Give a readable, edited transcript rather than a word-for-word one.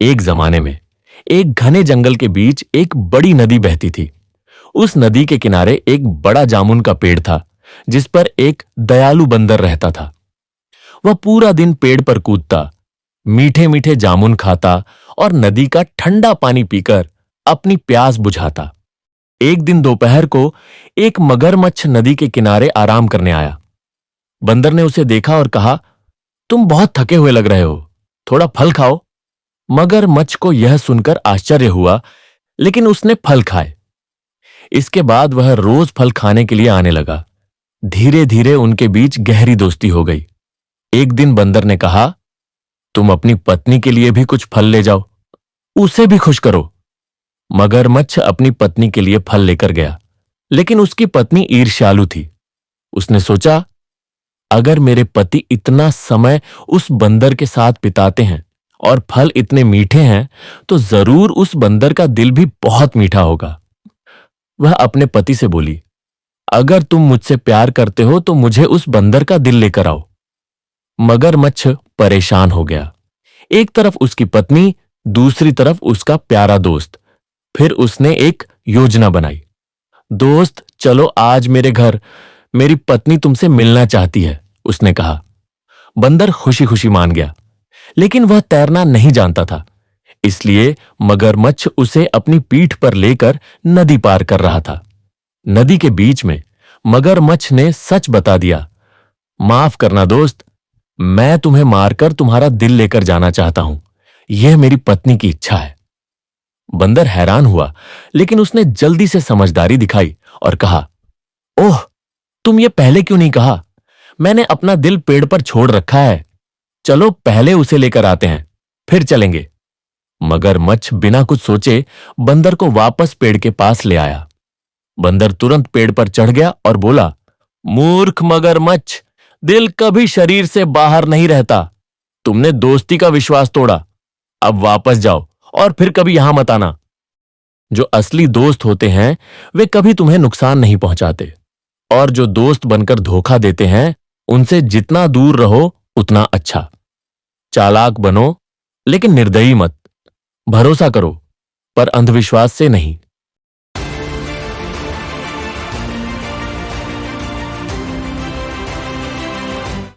एक जमाने में एक घने जंगल के बीच एक बड़ी नदी बहती थी। उस नदी के किनारे एक बड़ा जामुन का पेड़ था, जिस पर एक दयालु बंदर रहता था। वह पूरा दिन पेड़ पर कूदता, मीठे मीठे जामुन खाता और नदी का ठंडा पानी पीकर अपनी प्यास बुझाता। एक दिन दोपहर को एक मगरमच्छ नदी के किनारे आराम करने आया। बंदर ने उसे देखा और कहा, तुम बहुत थके हुए लग रहे हो, थोड़ा फल खाओ। मगरमच्छ को यह सुनकर आश्चर्य हुआ, लेकिन उसने फल खाए। इसके बाद वह रोज फल खाने के लिए आने लगा। धीरे धीरे उनके बीच गहरी दोस्ती हो गई। एक दिन बंदर ने कहा, तुम अपनी पत्नी के लिए भी कुछ फल ले जाओ, उसे भी खुश करो। मगरमच्छ अपनी पत्नी के लिए फल लेकर गया, लेकिन उसकी पत्नी ईर्ष्यालु थी। उसने सोचा, अगर मेरे पति इतना समय उस बंदर के साथ बिताते हैं और फल इतने मीठे हैं, तो जरूर उस बंदर का दिल भी बहुत मीठा होगा। वह अपने पति से बोली, अगर तुम मुझसे प्यार करते हो तो मुझे उस बंदर का दिल लेकर आओ। मगरमच्छ परेशान हो गया। एक तरफ उसकी पत्नी, दूसरी तरफ उसका प्यारा दोस्त। फिर उसने एक योजना बनाई। दोस्त, चलो आज मेरे घर, मेरी पत्नी तुमसे मिलना चाहती है, उसने कहा। बंदर खुशी खुशी मान गया, लेकिन वह तैरना नहीं जानता था। इसलिए मगरमच्छ उसे अपनी पीठ पर लेकर नदी पार कर रहा था। नदी के बीच में मगरमच्छ ने सच बता दिया, माफ करना दोस्त, मैं तुम्हें मारकर तुम्हारा दिल लेकर जाना चाहता हूं। यह मेरी पत्नी की इच्छा है। बंदर हैरान हुआ, लेकिन उसने जल्दी से समझदारी दिखाई और कहा, ओह, तुम ये पहले क्यों नहीं कहा? मैंने अपना दिल पेड़ पर छोड़ रखा है। चलो पहले उसे लेकर आते हैं, फिर चलेंगे। मगरमच्छ बिना कुछ सोचे बंदर को वापस पेड़ के पास ले आया। बंदर तुरंत पेड़ पर चढ़ गया और बोला, मूर्ख मगरमच्छ, दिल कभी शरीर से बाहर नहीं रहता। तुमने दोस्ती का विश्वास तोड़ा। अब वापस जाओ और फिर कभी यहां मत आना। जो असली दोस्त होते हैं वे कभी तुम्हें नुकसान नहीं पहुंचाते, और जो दोस्त बनकर धोखा देते हैं उनसे जितना दूर रहो उतना अच्छा। चालाक बनो, लेकिन निर्दयी मत। भरोसा करो, पर अंधविश्वास से नहीं।